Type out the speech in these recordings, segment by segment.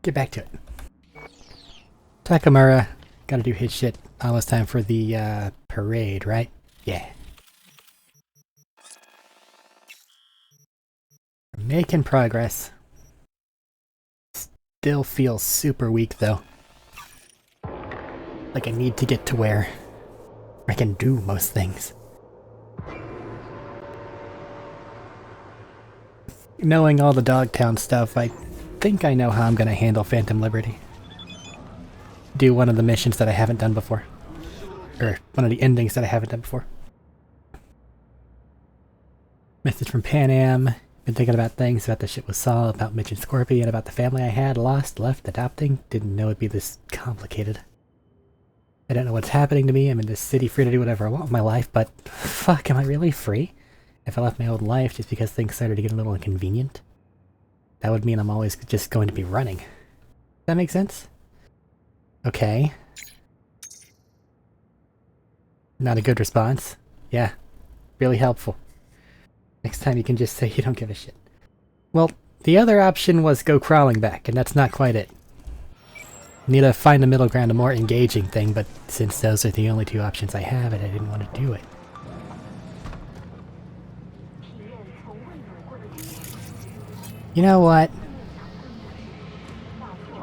get back to it. Takamura, gotta do his shit. Almost time for the parade, right? Yeah. We're making progress. Still feels super weak though. Like I need to get to where I can do most things. Knowing all the Dogtown stuff, I think I know how I'm gonna handle Phantom Liberty. Do one of the missions that I haven't done before. Or one of the endings that I haven't done before. Message from Pan Am. Been thinking about things, about the shit with Saul, about Mitch and Scorpion, about the family I had, lost, left, adopting. Didn't know it'd be this complicated. I don't know what's happening to me. I'm in this city free to do whatever I want with my life, but fuck, am I really free? If I left my old life just because things started to get a little inconvenient, that would mean I'm always just going to be running. Does that make sense? Okay. Not a good response. Yeah. Really helpful. Next time you can just say you don't give a shit. Well, the other option was go crawling back, and that's not quite it. Need to find a middle ground, a more engaging thing, but since those are the only two options I have, I didn't want to do it. You know what?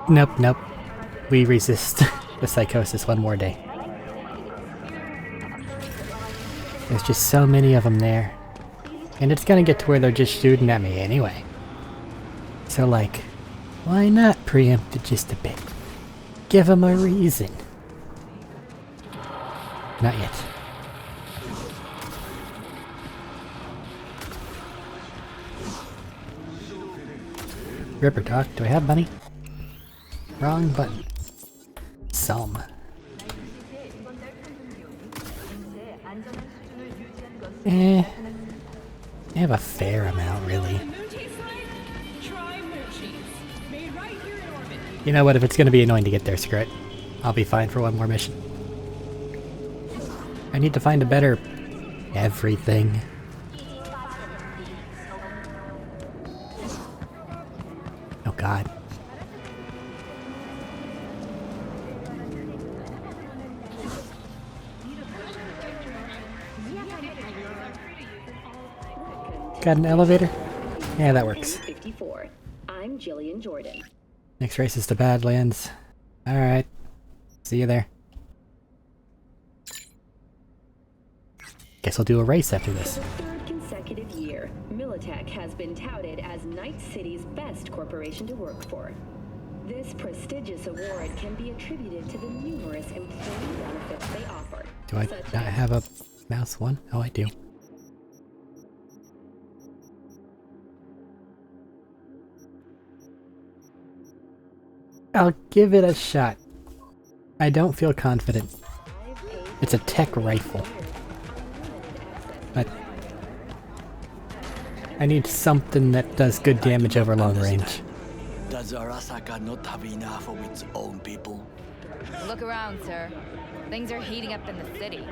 Nope. We resist the psychosis one more day. There's just so many of them there. And it's gonna get to where they're just shooting at me anyway. So like, why not preempt it just a bit? Give them a reason. Not yet. Ripper Talk, do I have money? Wrong button. Some. I have a fair amount, really. You know what, if it's gonna be annoying to get there, screw it. I'll be fine for one more mission. I need to find a better... everything. Oh god. Got an elevator? Yeah, that works. 54. I'm Jillian Jordan. Next race is to Badlands. Alright. See you there. Guess I'll do a race after this. For the third consecutive year, Militech has been touted as Night City's best corporation to work for. This prestigious award can be attributed to the numerous employee benefits they offer. Do I not have a mouse one? Oh, I do. I'll give it a shot. I don't feel confident. It's a tech rifle. But I need something that does good damage over long range. Does Arasaka not have enough of its own people? Look around, sir. Things are heating up in the city.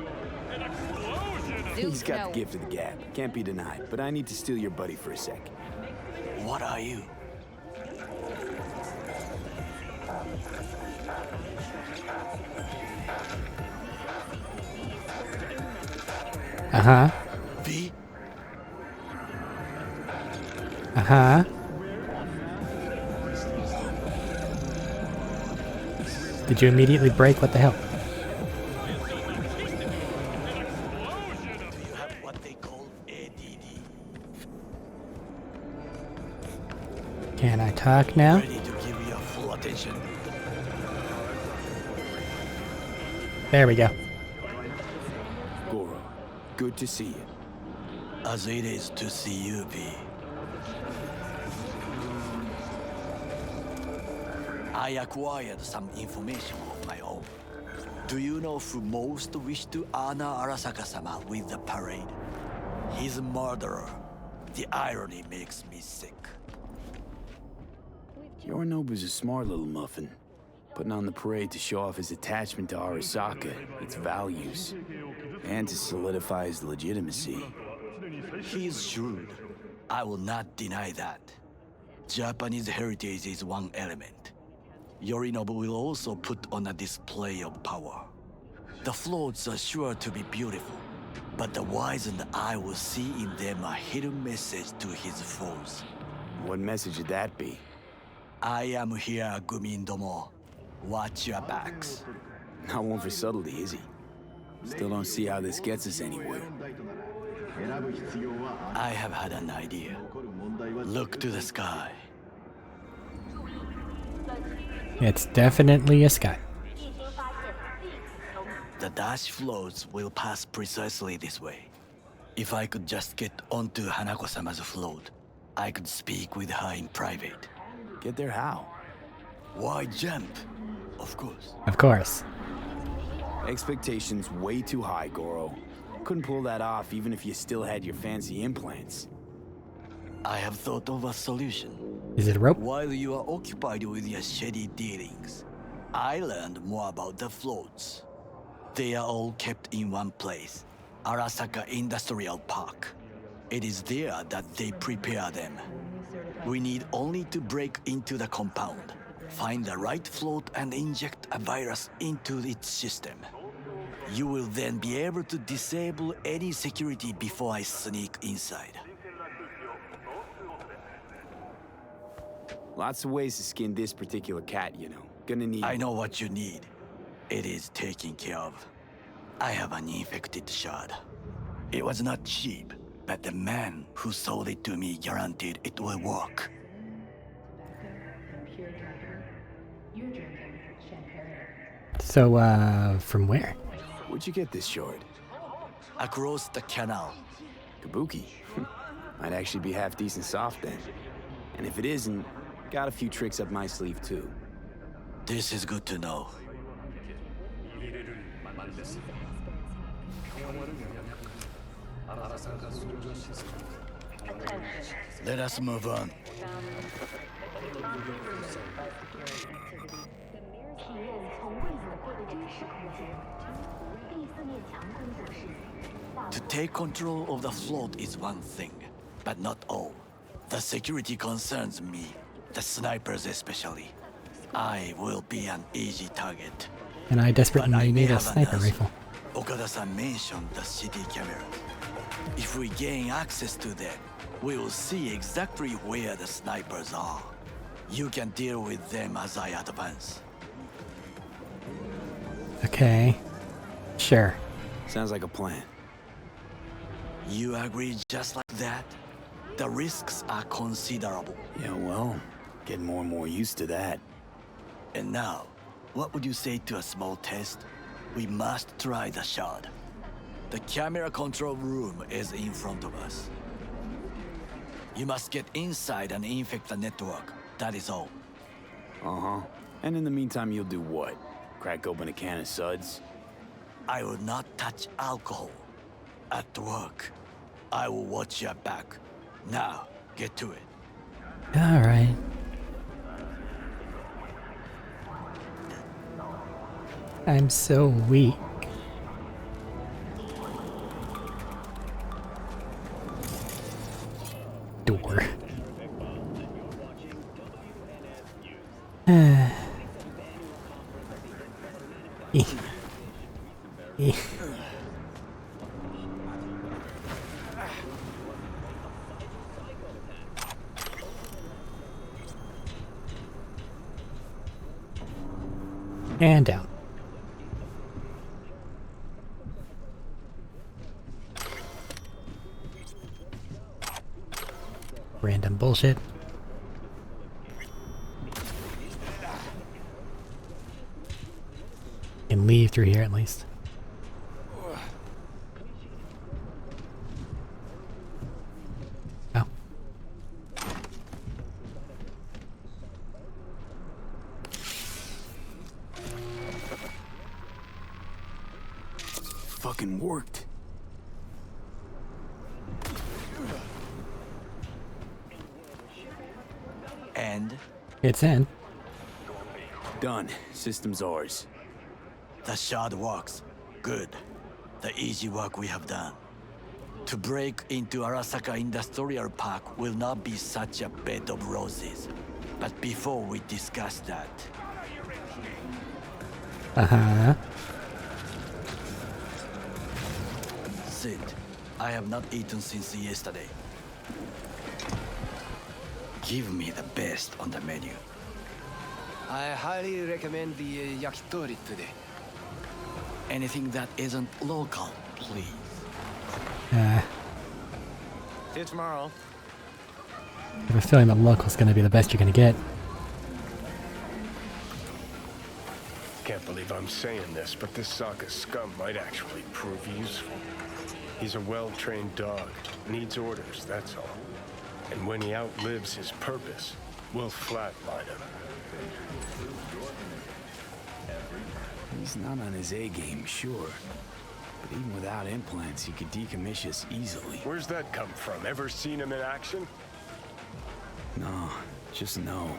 He's got the gift of the gab. Can't be denied. But I need to steal your buddy for a sec. What are you? Uh-huh. V? Uh-huh. Did you immediately break? What the hell? Do you have what they call ADD? Can I talk now? Ready to give you full attention? There we go. Goro, good to see you. As it is to see you, V. I acquired some information of my own. Do you know who most wished to honor Arasaka-sama with the parade? He's a murderer. The irony makes me sick. Yorinobu's a smart little muffin. Putting on the parade to show off his attachment to Arasaka, its values, and to solidify his legitimacy. He's shrewd. I will not deny that. Japanese heritage is one element. Yorinobu will also put on a display of power. The floats are sure to be beautiful, but the wizened eye will see in them a hidden message to his foes. What message would that be? I am here, Gumindomo. Watch your backs. Not one for subtlety, is he? Still don't see how this gets us anywhere. I have had an idea. Look to the sky. It's definitely a sky. The dash floats will pass precisely this way. If I could just get onto Hanako-sama's float, I could speak with her in private. Get there how? Why jump? Of course. Of course. Expectations way too high, Goro. Couldn't pull that off even if you still had your fancy implants. I have thought of a solution. Is it a rope? While you are occupied with your shady dealings, I learned more about the floats. They are all kept in one place, Arasaka Industrial Park. It is there that they prepare them. We need only to break into the compound, find the right float and inject a virus into its system. You will then be able to disable any security before I sneak inside. Lots of ways to skin this particular cat, you know. Gonna need... I know what you need. It is taken care of. I have an infected shard. It was not cheap, but the man who sold it to me guaranteed it will work. So, from where? Where'd you get this shard? Across the canal. Kabuki? Might actually be half decent soft then. And if it isn't, got a few tricks up my sleeve too. This is good to know. Let us move on. To take control of the float is one thing, but not all. The security concerns me, the snipers especially. I will be an easy target. And I desperately But I may need a have sniper an rifle. Okada-san mentioned the city cameras. If we gain access to them, we will see exactly where the snipers are. You can deal with them as I advance. Okay. Sure. Sounds like a plan. You agree just like that? The risks are considerable. Yeah, well, getting more and more used to that. And now, what would you say to a small test? We must try the shard. The camera control room is in front of us. You must get inside and infect the network. That is all. Uh-huh. And in the meantime, you'll do what? Crack open a can of suds? I will not touch alcohol. At work, I will watch your back. Now, get to it. Alright. I'm so weak. Door. And down. Random bullshit. Can leave through here at least. Oh. Fucking worked. And It's in. Done. System's ours. the shard works. Good. The easy work we have done. To break into Arasaka Industrial Park will not be such a bed of roses. But before we discuss that, Uh-huh. Sid, I have not eaten since yesterday. Give me the best on the menu. I highly recommend the yakitori today. Anything that isn't local, please. See you tomorrow. I have a feeling that local's gonna be the best you're gonna get. Can't believe I'm saying this, but this Sokka scum might actually prove useful. He's a well-trained dog. Needs orders, that's all. And when he outlives his purpose, we'll flatline him. He's not on his A game, sure. But even without implants, he could decommission us easily. Where's that come from? Ever seen him in action? No, just no.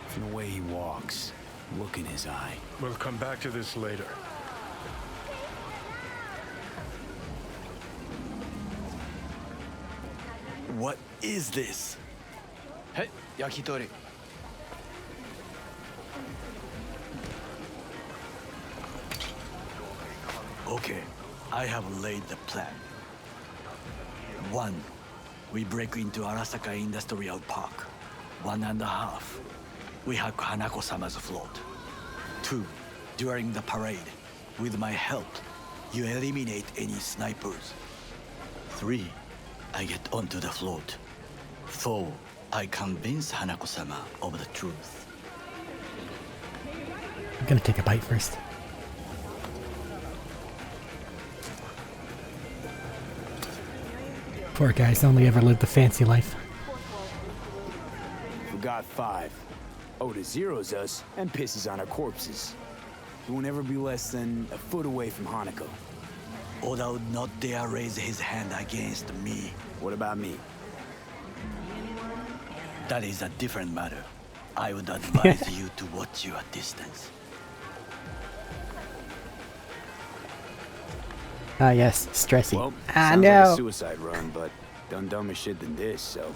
From the way he walks, look in his eye. We'll come back to this later. What is this? Hey, yakitori. Okay, I have laid the plan. 1. We break into Arasaka Industrial Park. 1.5. We hack Hanako-sama's float. 2. During the parade, with my help, you eliminate any snipers. 3. I get onto the float. 4. I convince Hanako-sama of the truth. I'm gonna take a bite first. Poor guy's only ever lived the fancy life. Forgot 5. Oda zeros us and pisses on our corpses. He won't ever be less than a foot away from Hanako. Oda would not dare raise his hand against me. What about me? That is a different matter. I would advise you to watch your distance. Ah, yes, stressy. Well, Ah, sounds like a no! suicide run, but done dumber shit than this, so...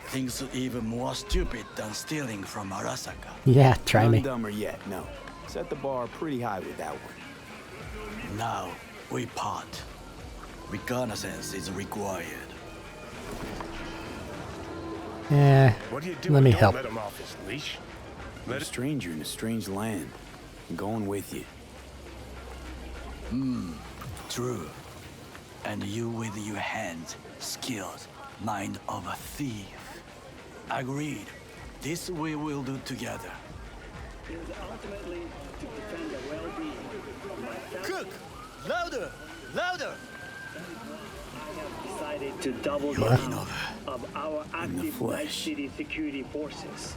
Things even more stupid than stealing from Arasaka. Yeah, try None me. dumber yet, no. Set the bar pretty high with that one. Now, we part. Reconnaissance is required. Yeah, What do you do? let me Don't help. let him off his leash. You're a stranger in a strange land. I'm going with you. True. And you with your hands, skills, mind of a thief. Agreed. This we will do together. Ultimately, to defend the well-being of my family, Cook! Louder! Louder! I have decided to double You're down enough. of our active Night flesh. City security forces.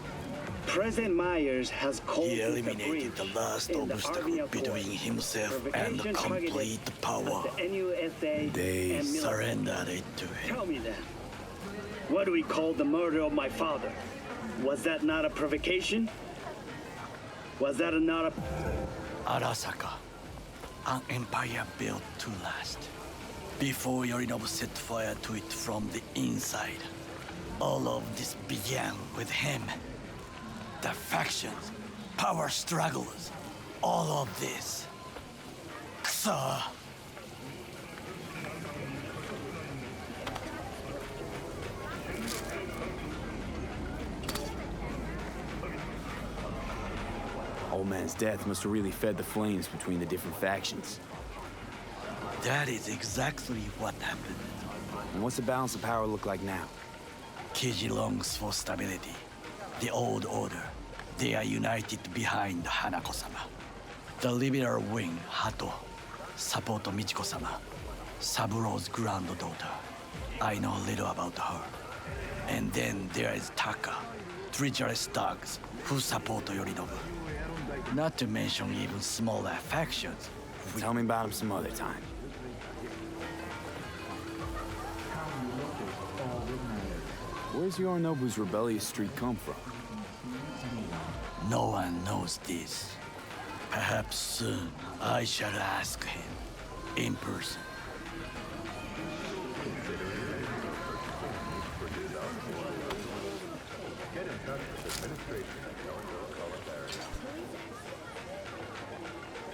President Myers has called He it a eliminated the breach last in the obstacle Army of between War. himself and Provocation complete targeted power. at the NUSA They and military. Surrendered it to him. Tell me then, what do we call the murder of my father? Was that not a provocation? Was that not a... Arasaka, an empire built to last. Before Yorinobu set fire to it from the inside, all of this began with him. The factions, power struggles, all of this. Kusa! Old man's death must have really fed the flames between the different factions. That is exactly what happened. And what's the balance of power look like now? Kiji longs for stability. The old order. They are united behind Hanako-sama. The liberal wing, Hato, support Michiko-sama, Saburo's granddaughter. I know little about her. And then there is Taka, treacherous thugs who support Yorinobu. Not to mention even smaller factions. Tell me about him some other time. Where's Yorinobu's rebellious streak come from? No one knows this. Perhaps soon I shall ask him in person.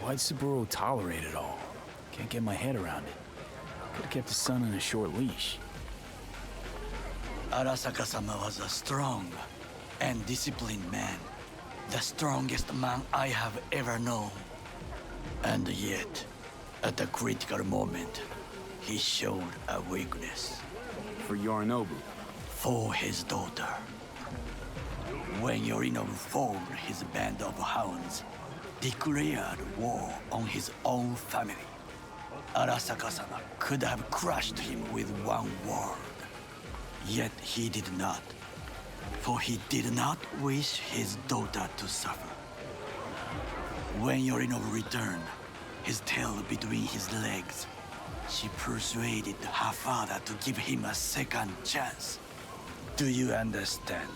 Why'd Saburo tolerate it all? Can't get my head around it. Could've kept his son on a short leash. Arasaka-sama was a strong and disciplined man. The strongest man I have ever known. And yet, at a critical moment, he showed a weakness. For Yorinobu. For his daughter. When Yorinobu formed his band of hounds, declared war on his own family, Arasaka-sama could have crushed him with one word. Yet he did not, for he did not wish his daughter to suffer. When Yorinobu returned, his tail between his legs, she persuaded her father to give him a second chance. Do you understand?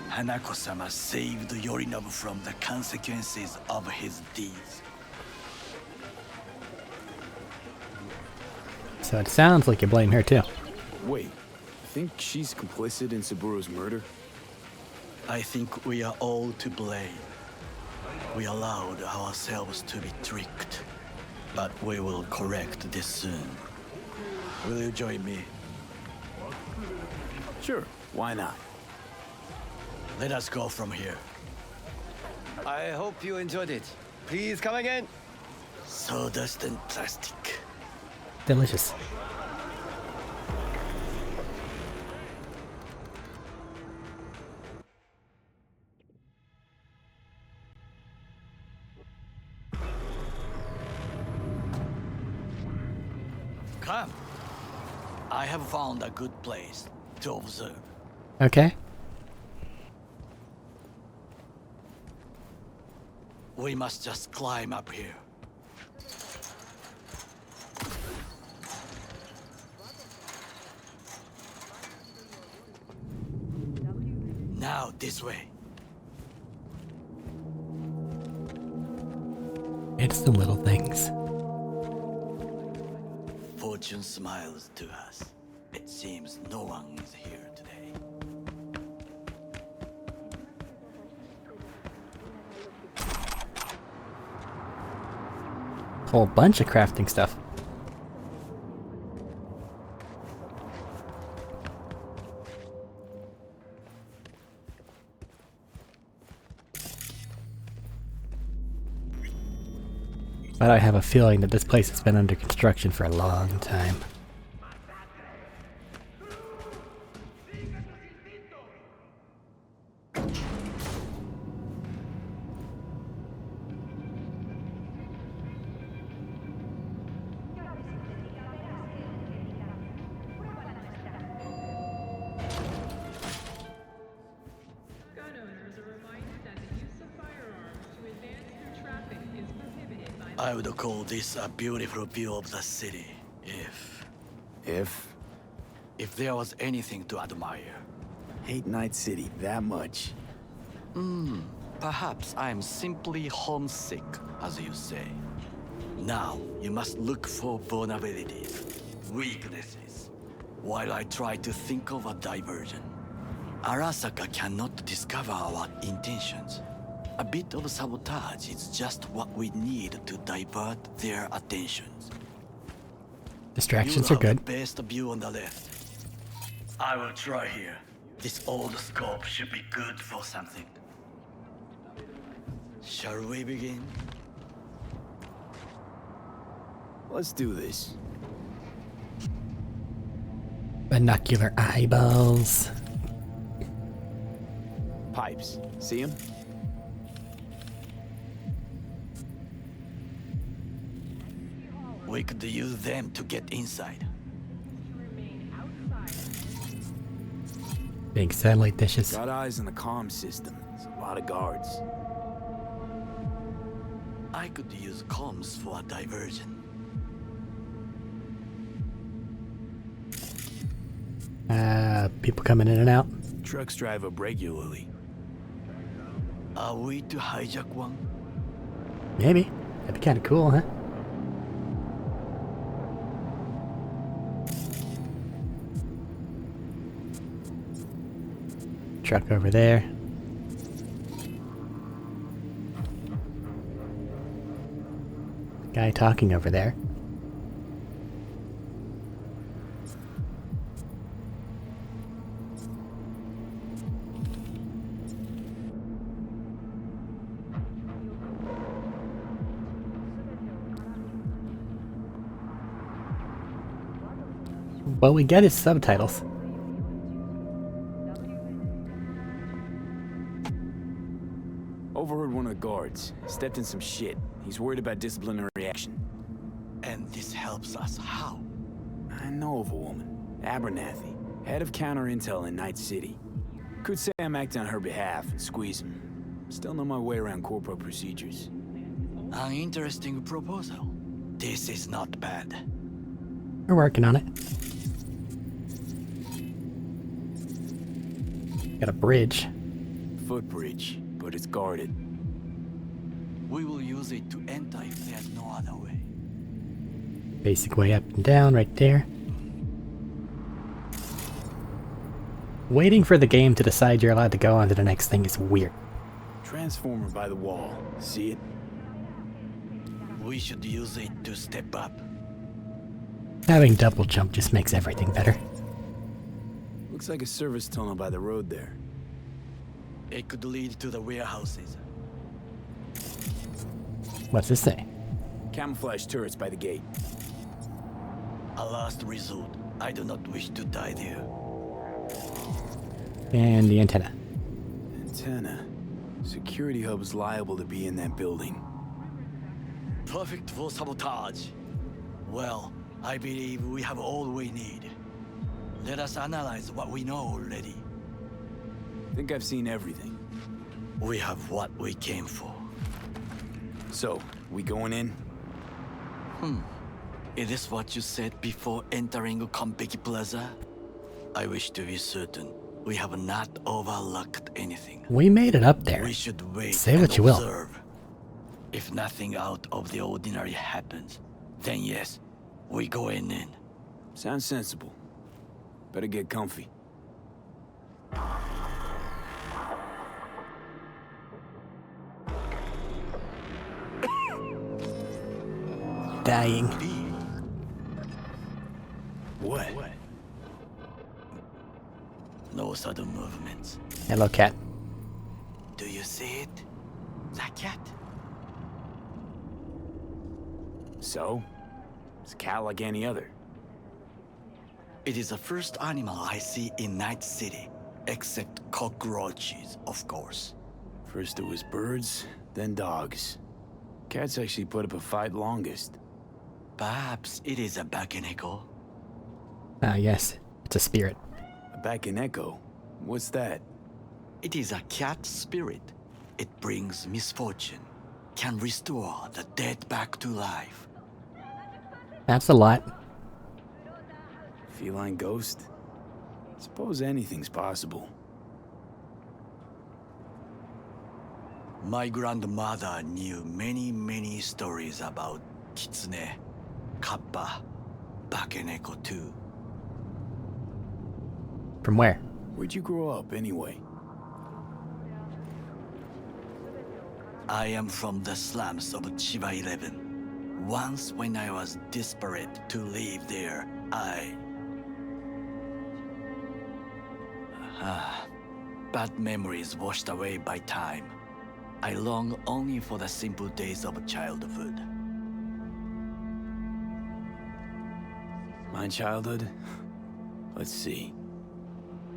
Hanako-sama saved Yorinobu from the consequences of his deeds. So it sounds like you blame her too. Wait, think she's complicit in Saburo's murder? I think we are all to blame. We allowed ourselves to be tricked. But we will correct this soon. Will you join me? Sure, why not? Let us go from here. I hope you enjoyed it. Please come again. Sawdust and plastic. Delicious. Come. I have found a good place to observe. Okay. We must just climb up here. Now this way. It's the little things. Fortune smiles to us. It seems no one is here today. Whole bunch of crafting stuff. But I have a feeling that this place has been under construction for a long time. I would call this a beautiful view of the city, if there was anything to admire. Hate Night City that much. Perhaps I am simply homesick, as you say. Now, you must look for vulnerabilities, weaknesses, while I try to think of a diversion. Arasaka cannot discover our intentions. A bit of sabotage is just what we need to divert their attentions. Distractions You are good. have the best view on the left. I will try here. This old scope should be good for something. Shall we begin? Let's do this. Binocular eyeballs. Pipes. See him? We could use them to get inside. Big satellite dishes. Got eyes on the comm system. There's a lot of guards. I could use comms for a diversion. People coming in and out. Trucks drive up regularly. Are we to hijack one? Maybe. That'd be kind of cool, huh? Truck over there. Guy talking over there. What we get is subtitles. Overheard one of the guards. Stepped in some shit. He's worried about disciplinary action. And this helps us how? I know of a woman. Abernathy. Head of counter intel in Night City. Could say I'm acting on her behalf and squeeze him. Still know my way around corporate procedures. An interesting proposal. This is not bad. We're working on it. Got a bridge. Footbridge, but it's guarded. We will use it to enter if there's no other way. Basic way up and down right there. Waiting for the game to decide you're allowed to go on to the next thing is weird. Transformer by the wall. See it? We should use it to step up. Having double jump just makes everything better. Looks like a service tunnel by the road there. It could lead to the warehouses. What's this say? Camouflage turrets by the gate. A last resort. I do not wish to die there. And the antenna. Antenna. Security hub is liable to be in that building. Perfect for sabotage. Well, I believe we have all we need. Let us analyze what we know already. Think I've seen everything. We have what we came for. So, we going in? Is this what you said before entering Konpeki Plaza? I wish to be certain we have not overlooked anything. We made it up there. We should wait Say and what you will. observe. If nothing out of the ordinary happens, then yes, we going in. Sounds sensible. Better get comfy. Dying. What? No sudden movements. Hello, cat. Do you see it? That cat? So? It's a cat like any other. It is the first animal I see in Night City, except cockroaches, of course. First it was birds, then dogs. Cats actually put up a fight longest. Perhaps it is a Bakeneko. Ah, yes. It's a spirit. Back in Echo. What's that? It is a cat spirit. It brings misfortune, can restore the dead back to life. That's a lot. Feline ghost? Suppose anything's possible. My grandmother knew many stories about Kitsune, Kappa, Bakeneko too. From where? Where'd you grow up, anyway? I am from the slums of Chiba 11. Once when I was desperate to live there, bad memories washed away by time. I long only for the simple days of childhood. My childhood? Let's see.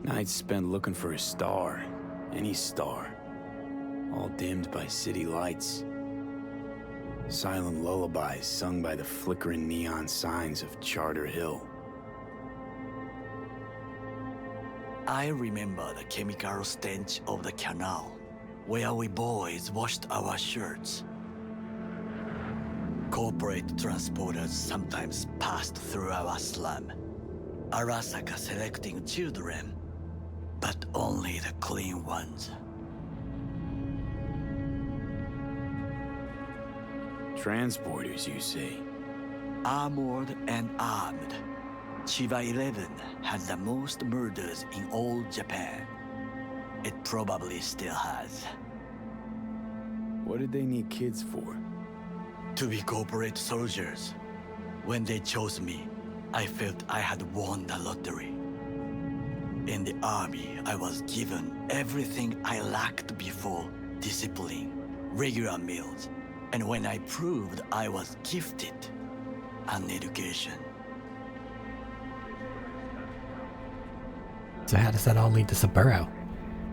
Nights spent looking for a star. Any star. All dimmed by city lights. Silent lullabies sung by the flickering neon signs of Charter Hill. I remember the chemical stench of the canal, where we boys washed our shirts. Corporate transporters sometimes passed through our slum. Arasaka selecting children, but only the clean ones. Transporters, you say? Armored and armed. Chiba 11 had the most murders in all Japan. It probably still has. What did they need kids for? to be corporate soldiers. When they chose me, I felt I had won the lottery. In the army, I was given everything I lacked before: discipline, regular meals, and when I proved I was gifted, an education. So how does that all lead to Saburo?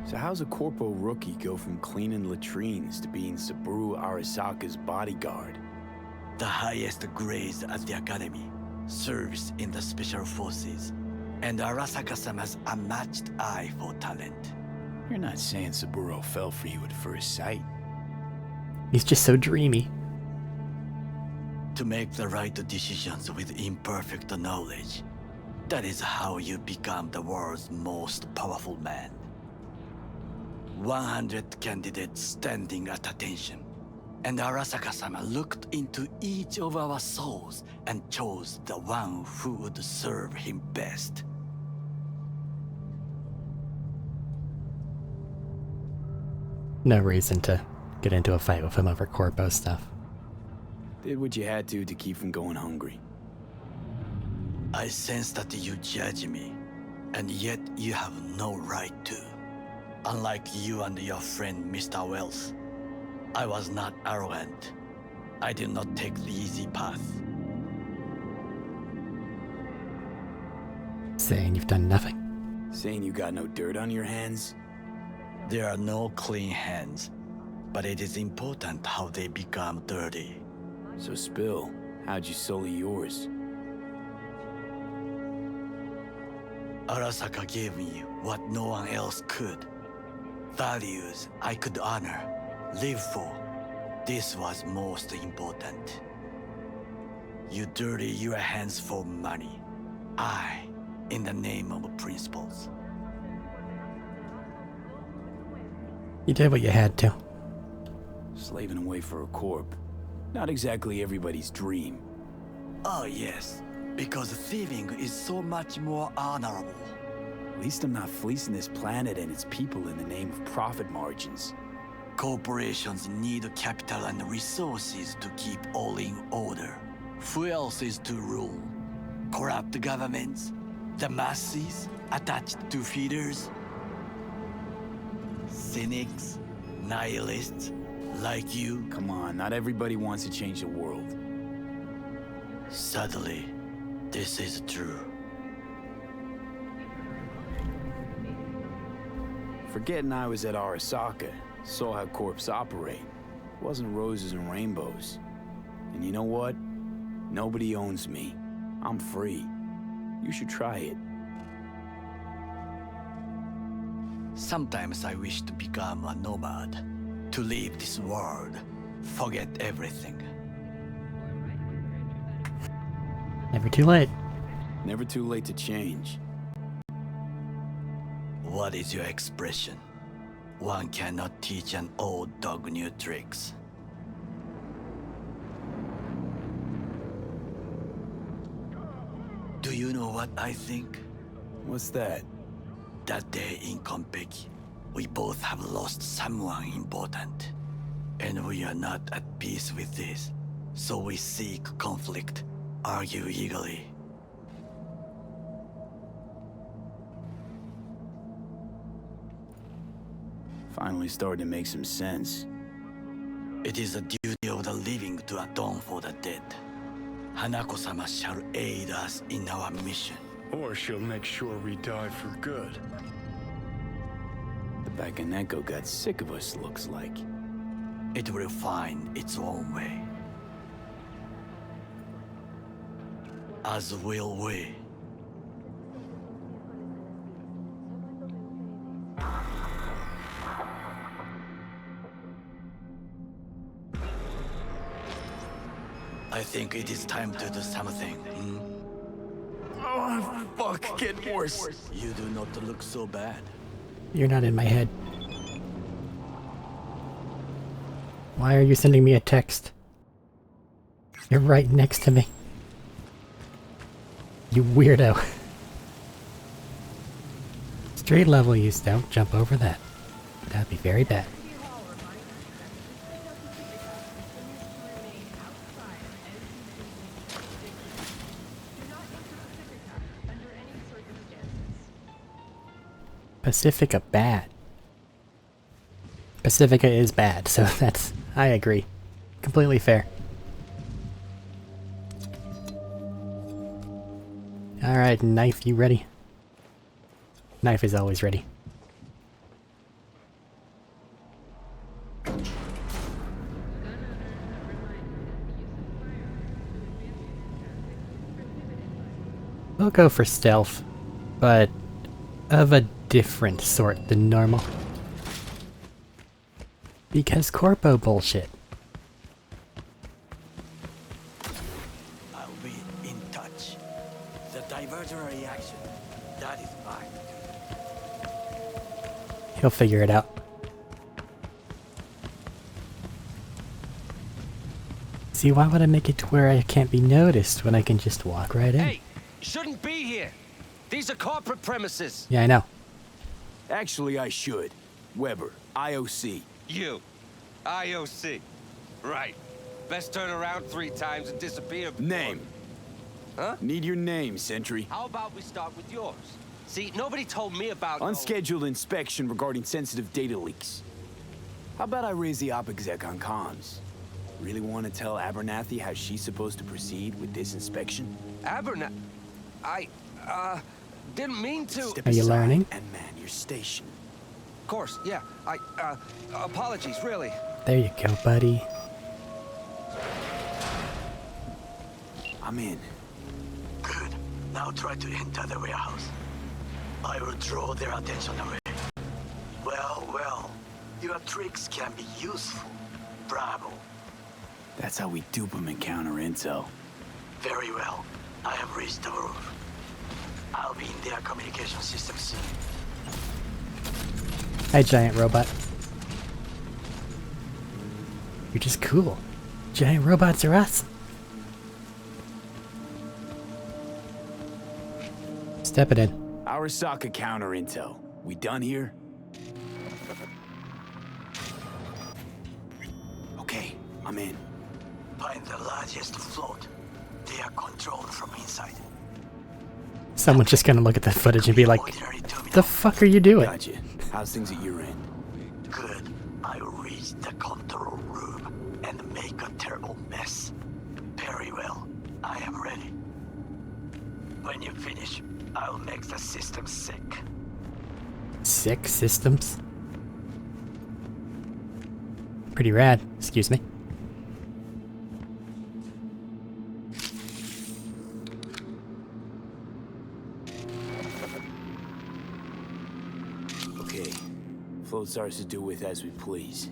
So how's a corpo rookie go from cleaning latrines to being Saburo Arasaka's bodyguard? The highest grades at the academy, service in the special forces, and Arasaka-sama's unmatched eye for talent. You're not saying Saburo fell for you at first sight. He's just so dreamy. To make the right decisions with imperfect knowledge, that is how you become the world's most powerful man. 100 candidates standing at attention, and Arasaka-sama looked into each of our souls and chose the one who would serve him best. No reason to get into a fight with him over corpo stuff. Did what you had to keep from going hungry. I sense that you judge me, and yet you have no right to. Unlike you and your friend Mr. Wells, I was not arrogant. I did not take the easy path. Saying you've done nothing. Saying you got no dirt on your hands? There are no clean hands, but it is important how they become dirty. So spill, how'd you sully yours? Arasaka gave me what no one else could. Values I could honor, live for. This was most important. You dirty your hands for money. I, in the name of principles. You did what you had to. Slaving away for a corp. Not exactly everybody's dream. Oh yes, because thieving is so much more honorable. At least I'm not fleecing this planet and its people in the name of profit margins. Corporations need capital and resources to keep all in order. Who else is to rule? Corrupt governments? The masses attached to feeders? Cynics? Nihilists? Like you? Come on, not everybody wants to change the world. Sadly, this is true. Forgetting I was at Arasaka, saw how corps operate. It wasn't roses and rainbows. And you know what? Nobody owns me. I'm free. You should try it. Sometimes I wish to become a nomad, to leave this world, forget everything. Never too late. Never too late to change. What is your expression? One cannot teach an old dog new tricks. Do you know what I think? What's that? That day in Konpeki, we both have lost someone important. And we are not at peace with this. So we seek conflict, argue eagerly. Finally starting to make some sense. It is the duty of the living to atone for the dead. Hanako-sama shall aid us in our mission. Or she'll make sure we die for good. The Bakaneko got sick of us, looks like. It will find its own way. As will we. I think it is time to do something. Oh, fuck, get worse. You do not look so bad. You're not in my head. Why are you sending me a text? You're right next to me. You weirdo. Street level use, don't jump over that. That'd be very bad. Pacifica bad. Pacifica is bad, so I agree. Completely fair. Alright, knife, you ready? Knife is always ready. We'll go for stealth, but of a different sort than normal. Because corpo bullshit. I'll be in touch. The divergent reaction, that is mine. He'll figure it out. See, why would I make it to where I can't be noticed when I can just walk right in? Hey, shouldn't be here. These are corporate premises. Yeah, I know. Actually, I should. Weber, IOC. You, IOC. Right. Best turn around 3 times and disappear. Name. Huh? Need your name, Sentry. How about we start with yours? See, nobody told me about Unscheduled inspection regarding sensitive data leaks. How about I raise the op exec on comms? Really want to tell Abernathy how she's supposed to proceed with this inspection? I didn't mean to. Step Are you aside learning? and man your station. Of course, yeah. Apologies, really. There you go, buddy. I'm in. Good. Now try to enter the warehouse. I will draw their attention away. Well, well. Your tricks can be useful. Bravo. That's how we dupe them and counter intel. Very well. I have reached the roof. I'll be in their communication system soon. Hi, giant robot. You're just cool. Giant robots are awesome. Step it in. Arasaka counter intel. We done here? Okay, I'm in. Find the largest float. They are controlled from inside. Someone's just gonna look at the footage and be like, Ordinary terminal. the fuck are you doing? Gotcha. How's things at your end? Good. I'll reach the control room and make a terrible mess. Very well. I am ready. When you finish, I'll make the system sick. Sick systems? Pretty rad, excuse me. Okay. Float's ours to do with as we please.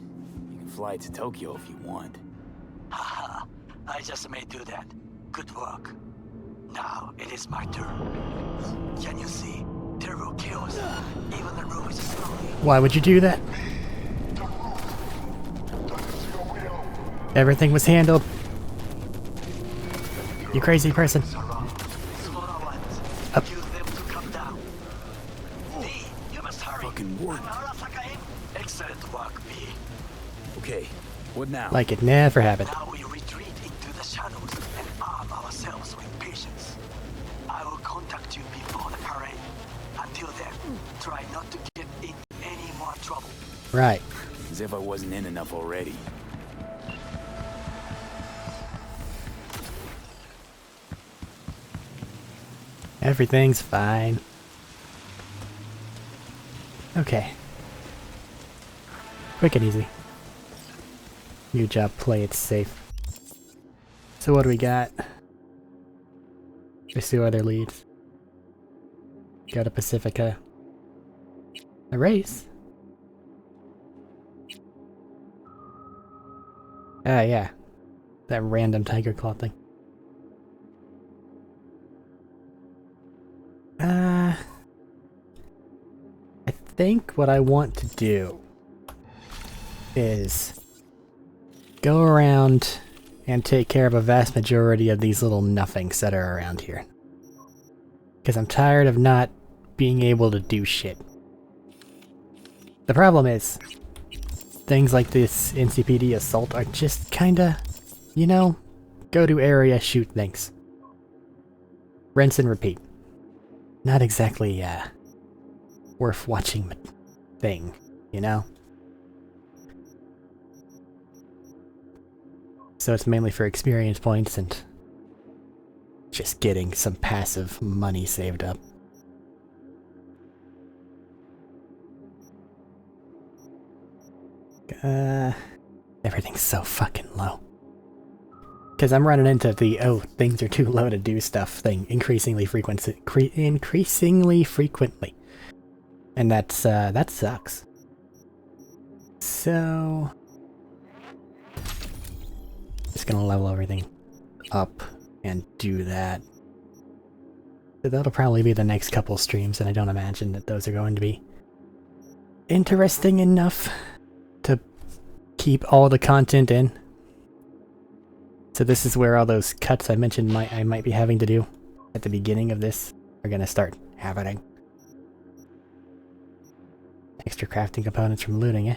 You can fly it to Tokyo if you want. Haha. I just may do that. Good work. Now it is my turn. Can you see? Terrible chaos. Even the room is slowly. Why would you do that? Everything was handled. You crazy person. Smaller ones. Up. Use them to come down. B, you must hurry. Fucking work. Arasaka in. Excellent work, B. Okay, what now? Like it never happened. Now we retreat into the shadows and arm ourselves with patience. I will contact you before the parade. Until then, try not to get into any more trouble. Right. As if I wasn't in enough already. Everything's fine. Okay. Quick and easy. New job, play it safe. So what do we got? Just 2 other leads. Got a Pacifica. A race? Ah, yeah. That random tiger claw thing. I think what I want to do is go around and take care of a vast majority of these little nothings that are around here. Because I'm tired of not being able to do shit. The problem is, things like this NCPD assault are just kinda, you know, go to area, shoot things. Rinse and repeat. Not exactly, worth watching thing, you know? So it's mainly for experience points and just getting some passive money saved up. Everything's so fucking low. Because I'm running into the, oh, things are too low to do stuff thing increasingly frequently. And that's, that sucks. So... just gonna level everything up and do that. So that'll probably be the next couple streams, and I don't imagine that those are going to be interesting enough to keep all the content in. So this is where all those cuts I mentioned I might be having to do at the beginning of this are gonna start happening. Extra crafting components from looting, eh?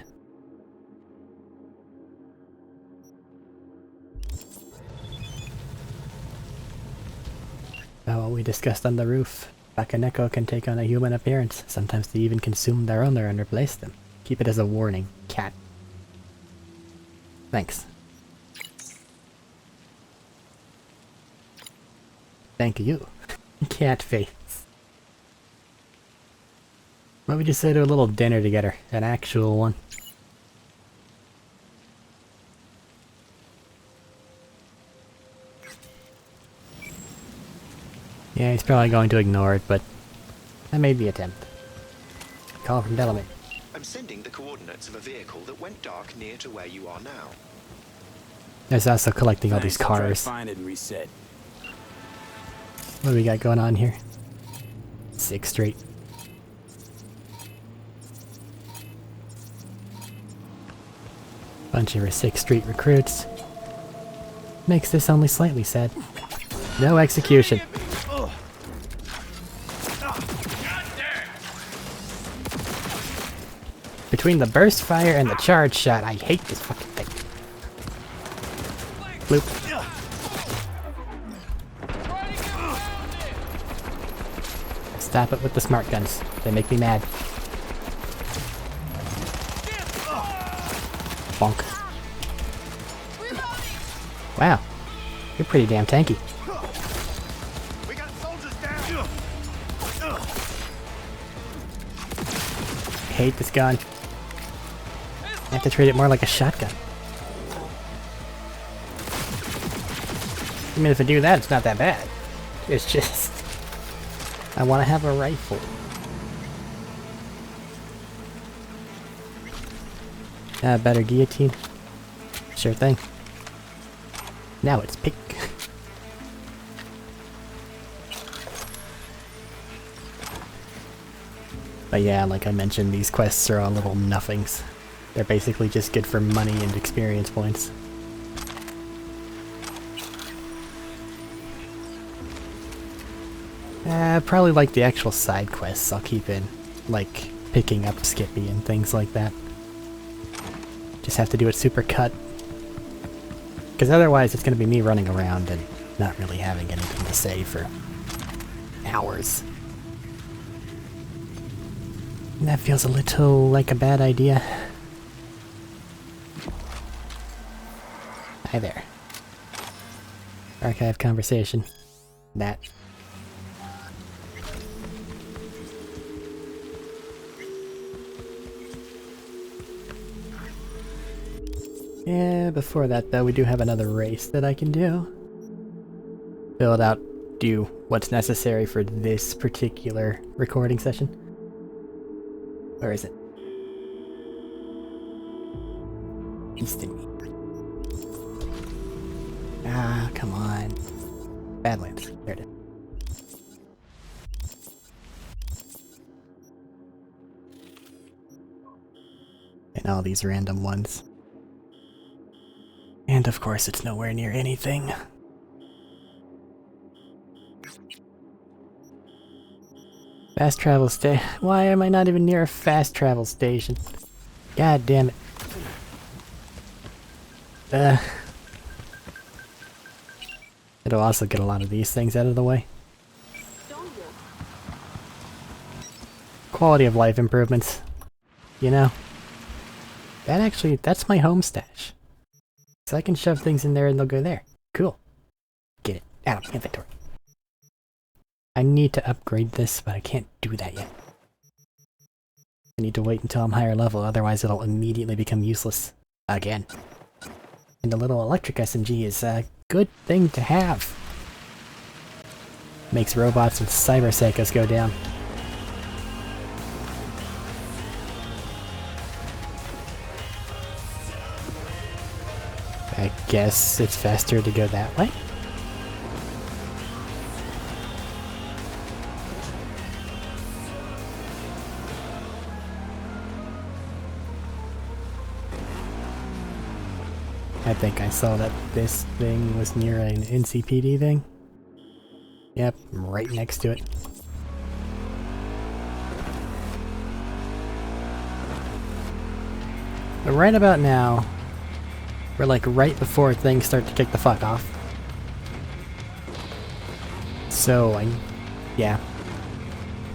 What we discussed on the roof. Bakaneko can take on a human appearance. Sometimes they even consume their owner and replace them. Keep it as a warning, cat. Thanks. Thank you. Cat face. What would you say to a little dinner together? An actual one. Yeah, he's probably going to ignore it, but I made the attempt. Call from Delamere. I'm sending the coordinates of a vehicle that went dark near to where you are now. There's also collecting all these Thanks, I'll try to cars. find it and reset. What do we got going on here? 6th Street. Bunch of 6th Street recruits. Makes this only slightly sad. No execution. Between the burst fire and the charge shot, I hate this fucking thing. Bloop. Stop it with the smart guns. They make me mad. Bonk. Wow. You're pretty damn tanky. We got soldiers down. I hate this gun. I have to treat it more like a shotgun. I mean, if I do that, it's not that bad. It's just... I want to have a rifle. Better guillotine. Sure thing. Now it's pink. But yeah, like I mentioned, these quests are all little nothings. They're basically just good for money and experience points. Probably like the actual side quests I'll keep in, like picking up Skippy and things like that. Just have to do it super cut. Because otherwise it's going to be me running around and not really having anything to say for hours. And that feels a little like a bad idea. Hi there. Archive conversation. That. Yeah, before that though, we do have another race that I can do. Fill it out, do what's necessary for this particular recording session. Where is it? Easton. Ah, come on. Badlands. There it is. And all these random ones. And of course it's nowhere near anything. Fast travel Why am I not even near a fast travel station? God damn it. It'll also get a lot of these things out of the way. quality of life improvements. You know? That's my home stash. So I can shove things in there and they'll go there. Cool. Get it. Out of inventory. I need to upgrade this, but I can't do that yet. I need to wait until I'm higher level, otherwise it'll immediately become useless. Again. And the little electric SMG is a good thing to have. Makes robots and cyber psychos go down. I guess it's faster to go that way? I think I saw that this thing was near an NCPD thing. Yep, I'm right next to it. But right about now, we're like right before things start to kick the fuck off. So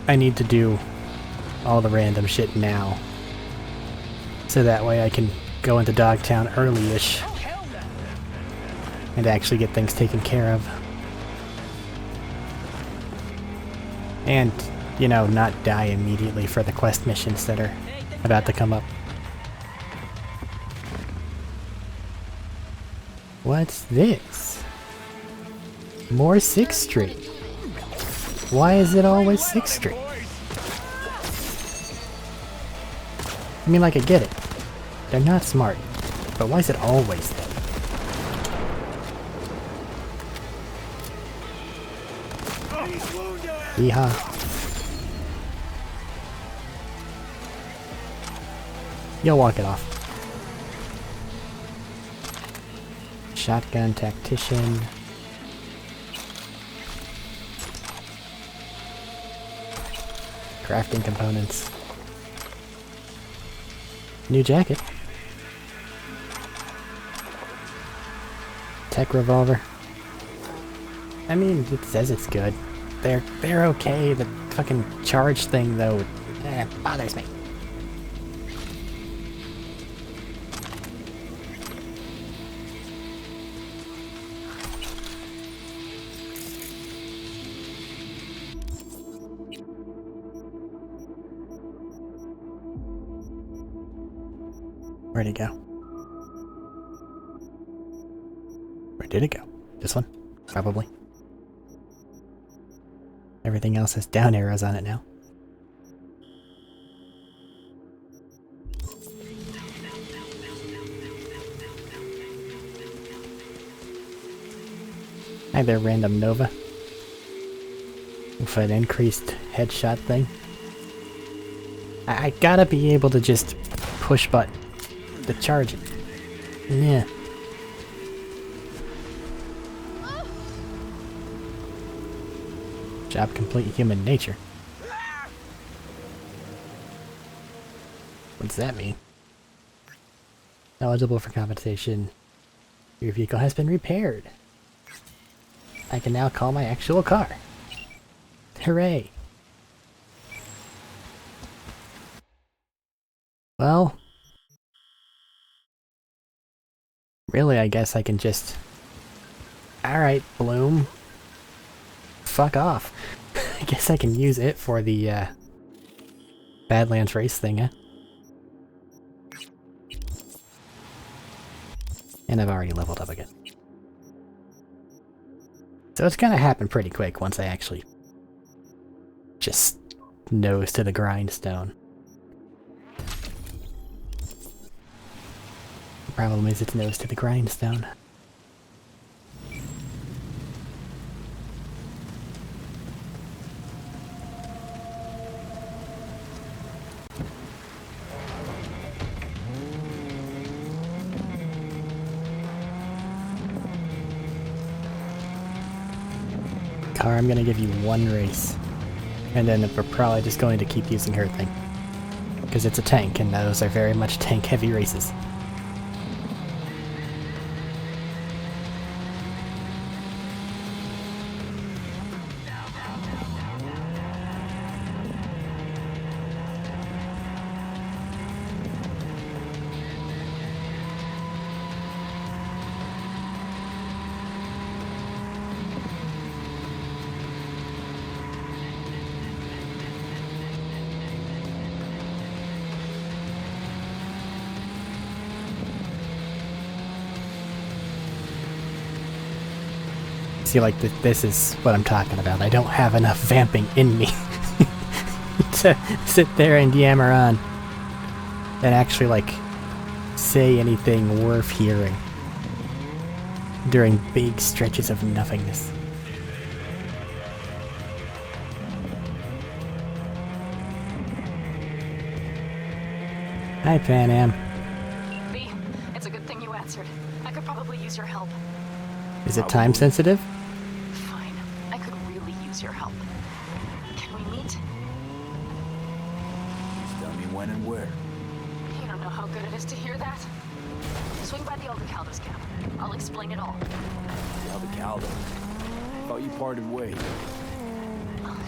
I need to do all the random shit now. So that way I can go into Dogtown early-ish and actually get things taken care of. And, you know, not die immediately for the quest missions that are about to come up. What's this? More 6th Street. Why is it always 6th Street? I mean, like, I get it. They're not smart. But why is it always there? Yeehaw. You'll walk it off. Shotgun tactician. Crafting components. New jacket. Tech revolver. I mean, it says it's good. They're okay. The fucking charge thing though, bothers me. Where'd it go? Where did it go? This one? Probably. Everything else has down arrows on it now. Hi there, random Nova. With an increased headshot thing. I gotta be able to just push button to charge it. Yeah. Job complete, human nature. What does that mean? Eligible for compensation. Your vehicle has been repaired. I can now call my actual car. Hooray! Well, really, I guess I can just... Alright, Bloom. Fuck off. I guess I can use it for the, Badlands race thing, huh? And I've already leveled up again. So it's gonna happen pretty quick once I actually just nose to the grindstone. The problem is it's nose to the grindstone. Car, I'm gonna give you one race. And then we're probably just going to keep using her thing. Because it's a tank, and those are very much tank-heavy races. See, like, this is what I'm talking about. I don't have enough vamping in me to sit there and yammer on and actually, like, say anything worth hearing during big stretches of nothingness. Hi, Pan Am. V, it's a good thing you answered. I could probably use your help. Is it time sensitive? Fine. I could really use your help. Can we meet? Just tell me when and where. You don't know how good it is to hear that. Swing by the Aldecaldo's camp. I'll explain it all. The Aldecaldo. I thought you parted ways.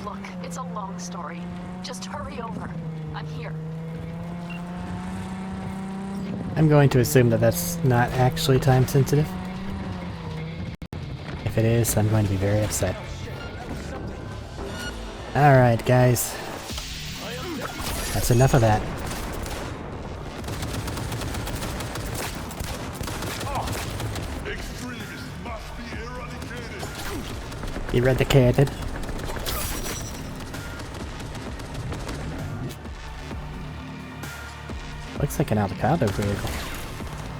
Look, it's a long story. Just hurry over. I'm here. I'm going to assume that that's not actually time sensitive. If it is, I'm going to be very upset. Alright, guys. That's enough of that. Eradicated. Looks like an Aldecaldo vehicle.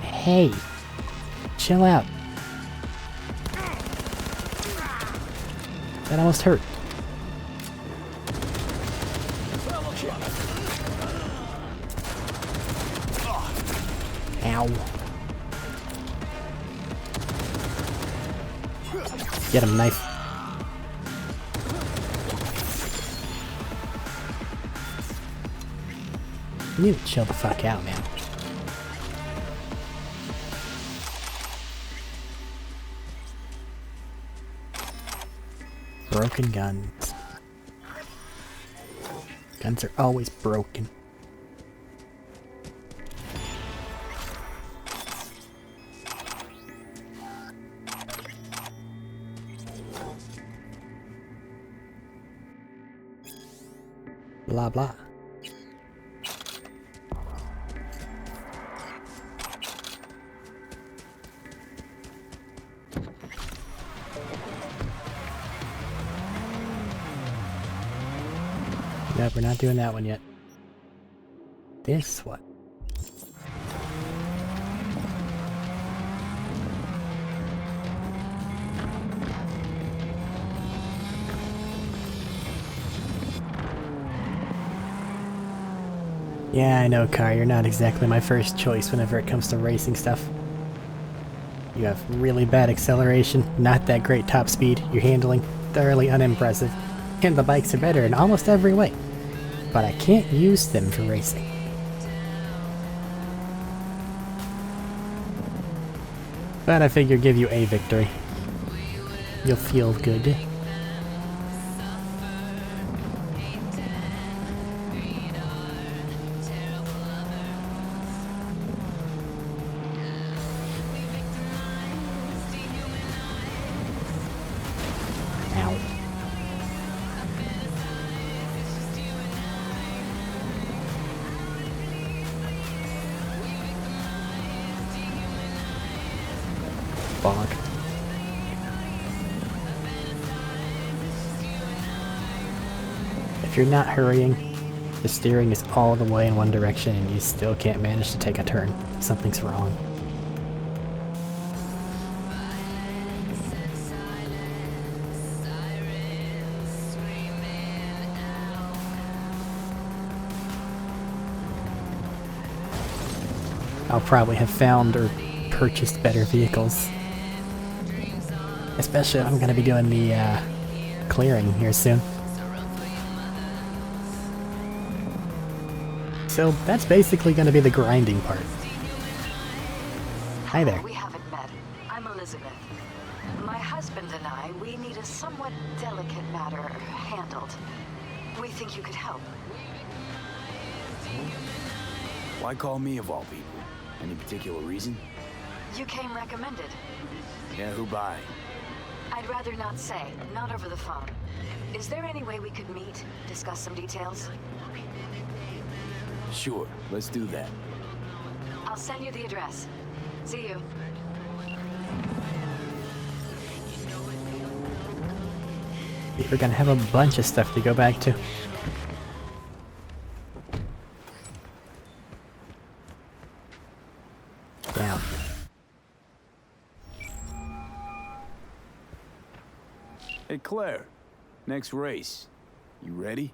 Hey! Chill out. That almost hurt. Ow. Get him, knife. You need to chill the fuck out, man. Broken guns. Guns are always broken. Blah blah. Nope, we're not doing that one yet. This one. Yeah, I know, Car, you're not exactly my first choice whenever it comes to racing stuff. You have really bad acceleration, not that great top speed, your handling thoroughly unimpressive, and the bikes are better in almost every way. But I can't use them for racing. But I figure give you a victory. You'll feel good. Ow. Bonk. If you're not hurrying, the steering is all the way in one direction and you still can't manage to take a turn. Something's wrong. I'll probably have found or purchased better vehicles. Especially if I'm going to be doing the clearing here soon. So that's basically going to be the grinding part. Hi there. We haven't met. I'm Elizabeth. My husband and I, we need a somewhat delicate matter handled. We think you could help. Why call me of all people? Any particular reason? You came recommended. Yeah, who by? I'd rather not say, not over the phone. Is there any way we could meet, discuss some details? Sure, let's do that. I'll send you the address. See you. We're gonna have a bunch of stuff to go back to. Down. Hey, Claire. Next race. You ready?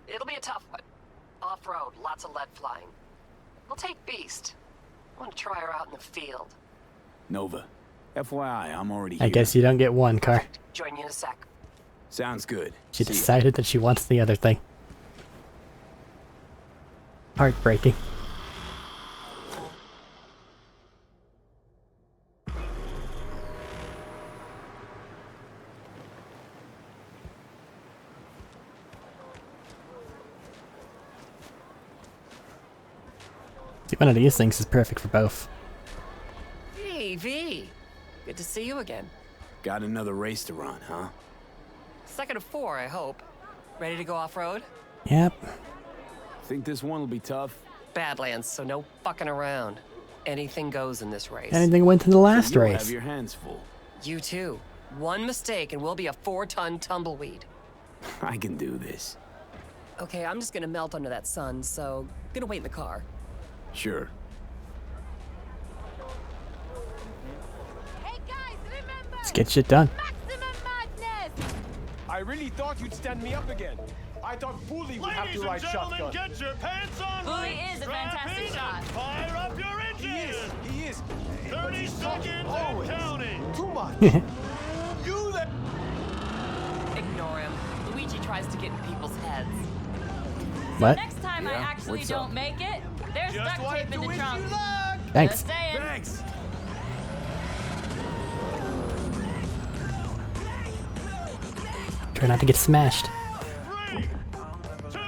It'll be a tough one. Off-road, lots of lead flying. We'll take Beast. I want to try her out in the field. Nova. FYI, I'm already here. I guess you don't get one car. Join you in a sec. Sounds good. She See ya. decided that she wants the other thing. Heartbreaking. See, one of these things is perfect for both. Hey, V. Good to see you again. Got another race to run, huh? Second of 4, I hope. Ready to go off-road? Yep. Think this one will be tough? Badlands, so no fucking around. Anything goes in this race. Anything went in the last You'll race. have your hands full. You too. One mistake and we'll be a 4-ton tumbleweed. I can do this. Okay, I'm just gonna melt under that sun, so gonna wait in the car. Sure. Hey guys, remember! Let's get shit done. Maximum madness! I really thought you'd stand me up again. I thought Bully would have to ride shotgun. Get your pants on! Bully is a fantastic shot. Fire up your engines! He is. 30 seconds and counting! Too much. You that... Ignore him. Luigi tries to get in people's heads. What? Next time I Yeah? actually What's don't up? make it, there's Just duct wanted tape in to the wish trunk. you luck! Thanks. Just saying. Thanks. Try not to get smashed. 3, 2,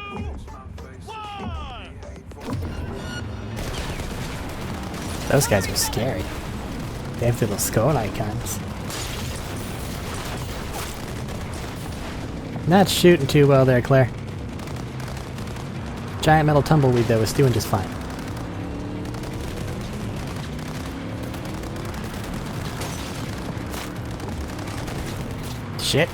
1! Those guys are scary. They have little skull icons. Not shooting too well there, Claire. Giant metal tumbleweed, though, is doing just fine. Shit.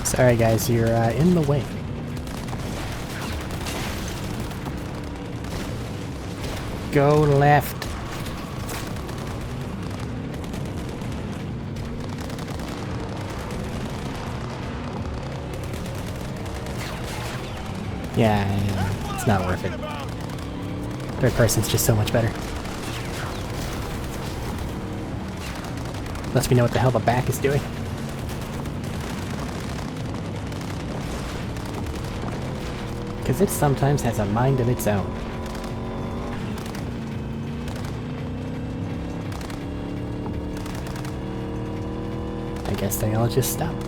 Sorry guys, you're in the way. Go left. Yeah, it's not worth it. Third person's just so much better. Unless we know what the hell the back is doing. Because it sometimes has a mind of its own. I guess they all just stopped.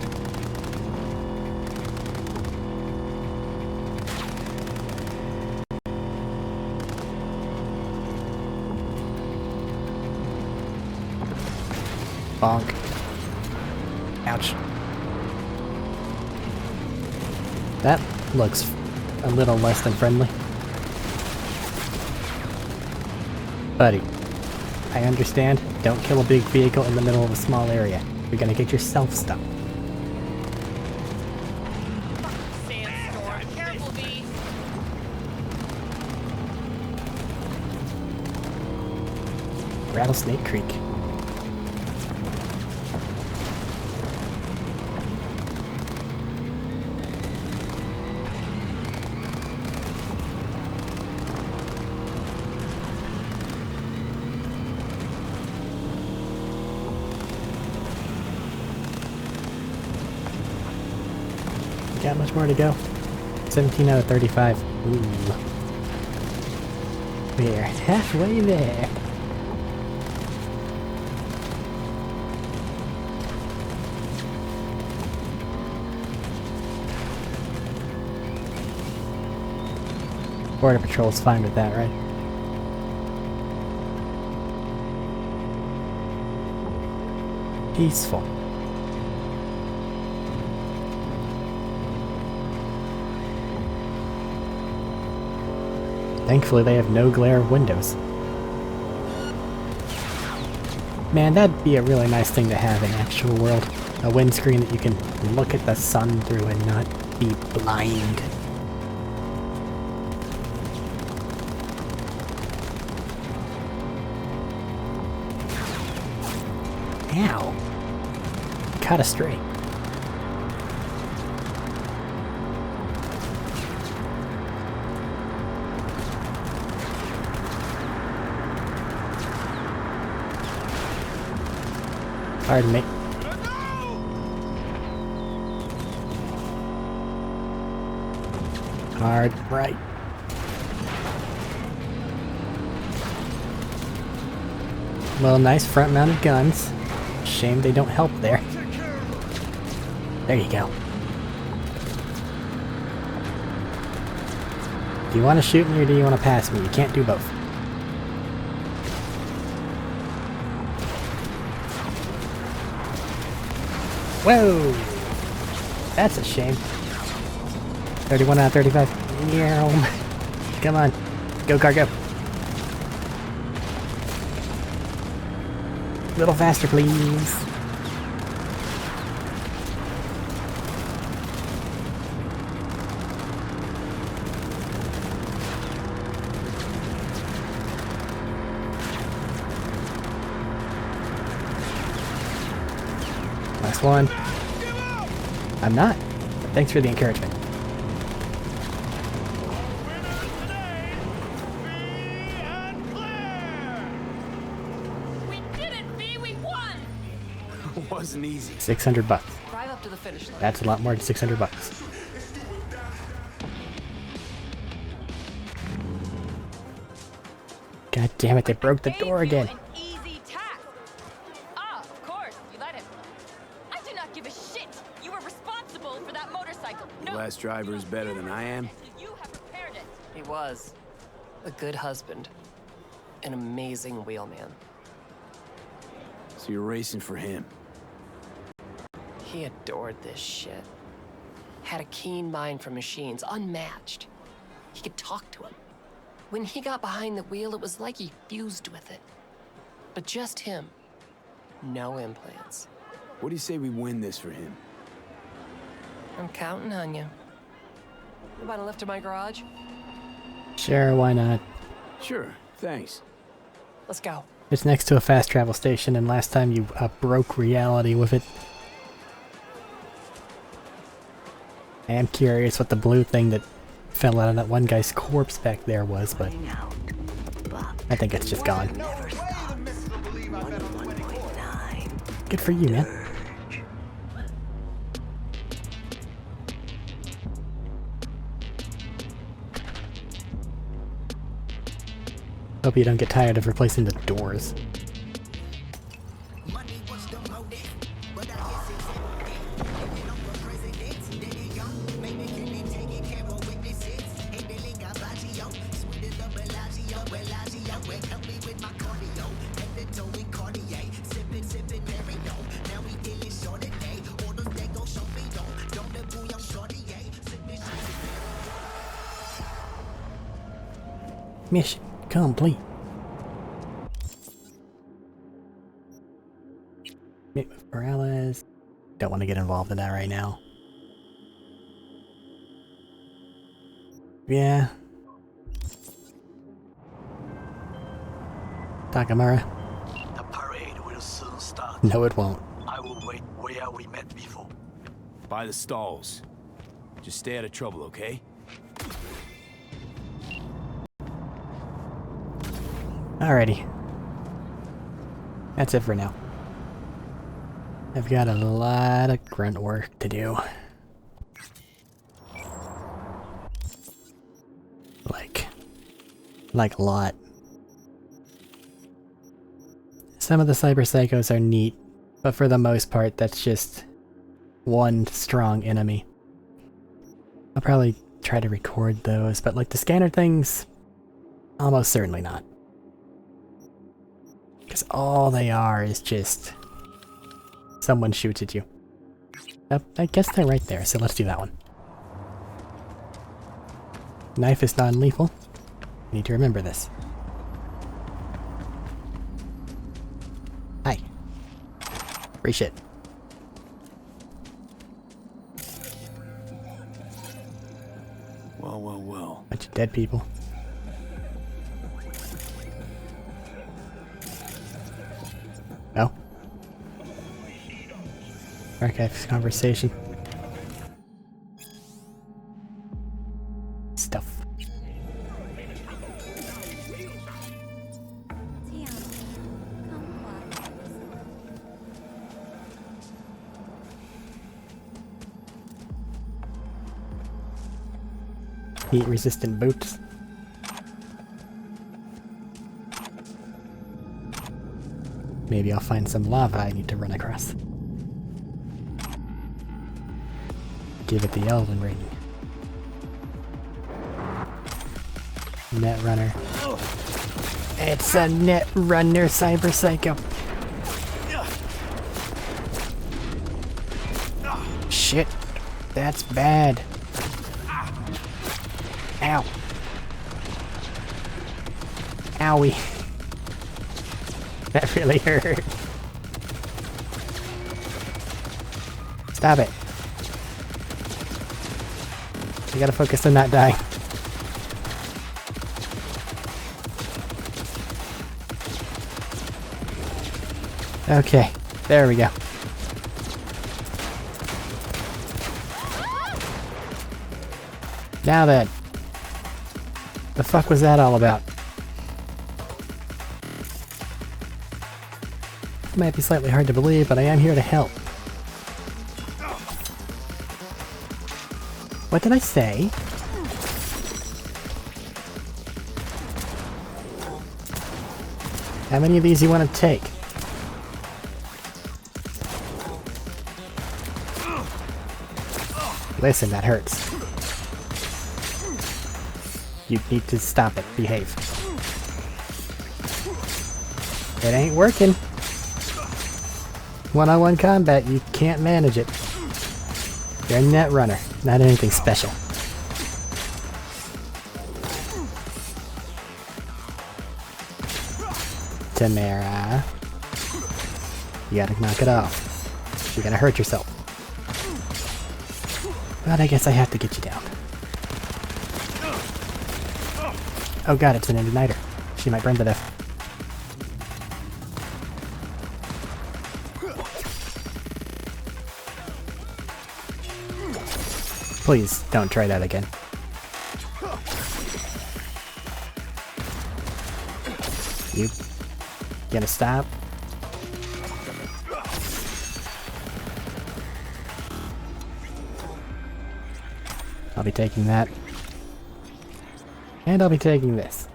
Bonk. Ouch. That looks a little less than friendly. Buddy, I understand. Don't kill a big vehicle in the middle of a small area. You're gonna get yourself stuck. Sandstorm. Careful, V. Rattlesnake Creek. Got much more to go. 17 out of 35. Ooh. We're halfway there. Border Patrol's fine with that, right? Peaceful. Thankfully they have no glare of windows. Man, that'd be a really nice thing to have in actual world. A windscreen that you can look at the sun through and not be blind. Ow! Caught a stray. Pardon me. Hard right. Well, nice front-mounted guns. Shame they don't help there. There you go. Do you want to shoot me or do you want to pass me? You can't do both. Whoa! That's a shame. 31 out of 35. Yeah. Come on. Go, cargo. A little faster, please. Last one. I'm not. But thanks for the encouragement. Wasn't easy. $600. Drive up to the finish line. That's a lot more than $600. God damn it, they broke the door again. An easy task. Ah, of course, you let him. I do not give a shit. You were responsible for that motorcycle. The last driver is better than I am. You have repaired it. He was. A good husband. An amazing wheelman. So you're racing for him. He adored this shit. Had a keen mind for machines, unmatched. He could talk to him. When he got behind the wheel, it was like he fused with it. But just him. No implants. What do you say we win this for him? I'm counting on you. You want a lift to my garage? Sure, why not? Sure, thanks. Let's go. It's next to a fast travel station, and last time you broke reality with it. I am curious what the blue thing that fell out of that one guy's corpse back there was, but I think it's just gone. Good for you, man. Hope you don't get tired of replacing the doors. Mission complete. Meet with Morales. Don't want to get involved in that right now. Yeah. Takamura. The parade will soon start. No, it won't. I will wait where we met before. By the stalls. Just stay out of trouble, okay? Alrighty. That's it for now. I've got a lot of grunt work to do. Like a lot. Some of the cyber psychos are neat, but for the most part that's just one strong enemy. I'll probably try to record those, but like the scanner things, almost certainly not. Because all they are is just someone shoots at you. I guess they're right there, so let's do that one. Knife is non-lethal. I need to remember this. Hi. Free shit. Well, well, well. Bunch of dead people. No. Archives conversation. Stuff. Heat-resistant boots. Maybe I'll find some lava I need to run across. Give it the Elven ring. Netrunner. It's a Netrunner Cyber Psycho. Shit. That's bad. Ow. Owie. That really hurt. Stop it. I gotta focus on not dying. Okay, there we go. Now then. The fuck was that all about? It might be slightly hard to believe, but I am here to help. What did I say? How many of these you want to take? Listen, that hurts. You need to stop it. Behave. It ain't working. One-on-one combat, you can't manage it. You're a Netrunner, not anything special. Tamara. You gotta knock it off. You're gonna hurt yourself. But I guess I have to get you down. Oh god, it's an Igniter. She might burn to death. Please, don't try that again. You gonna stop? I'll be taking that. And I'll be taking this.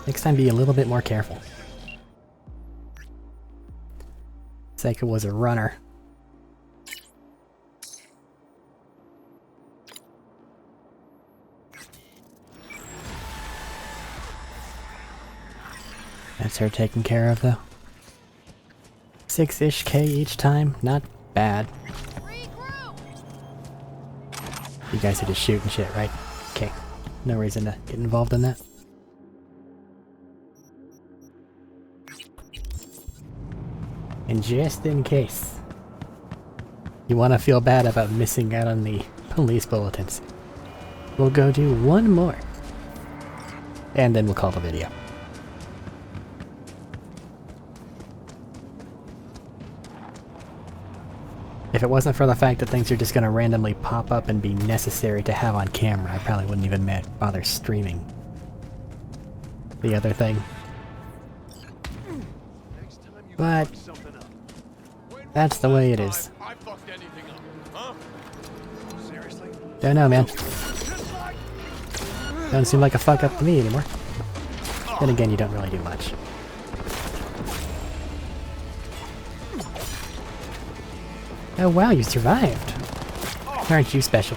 Next time be a little bit more careful. Seika was a runner. That's her taken care of though. 6-ish K each time, not bad. You guys are just shooting shit, right? Okay. No reason to get involved in that. And just in case you want to feel bad about missing out on the police bulletins, we'll go do one more. And then we'll call the video. If it wasn't for the fact that things are just going to randomly pop up and be necessary to have on camera, I probably wouldn't even bother streaming the other thing. But that's the way it is. Don't know, man. Doesn't seem like a fuck up to me anymore. Then again, you don't really do much. Oh wow, you survived. Aren't you special?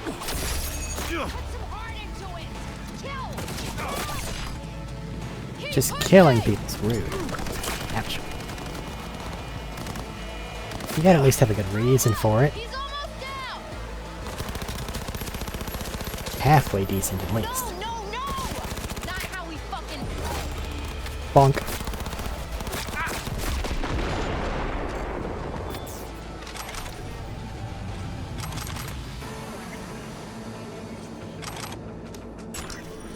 Just killing people's rude. Ouch. You gotta at least have a good reason for it. halfway decent at least. No, no, no! Not how we fucking... Bonk.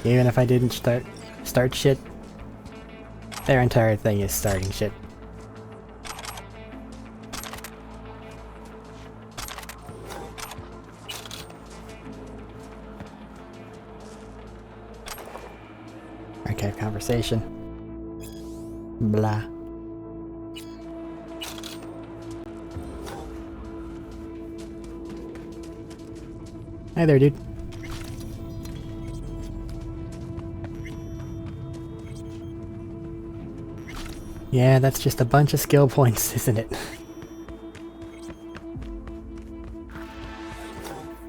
Even if I didn't start shit, their entire thing is starting shit. Archive conversation. Blah. Hi there, dude. Yeah, that's just a bunch of skill points, isn't it?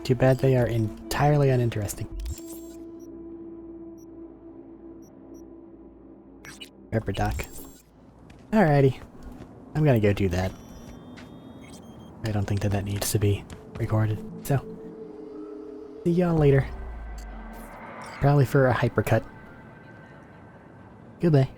Too bad they are entirely uninteresting. Rubber duck. Alrighty. I'm gonna go do that. I don't think that needs to be recorded, so... see y'all later. Probably for a hypercut. Goodbye.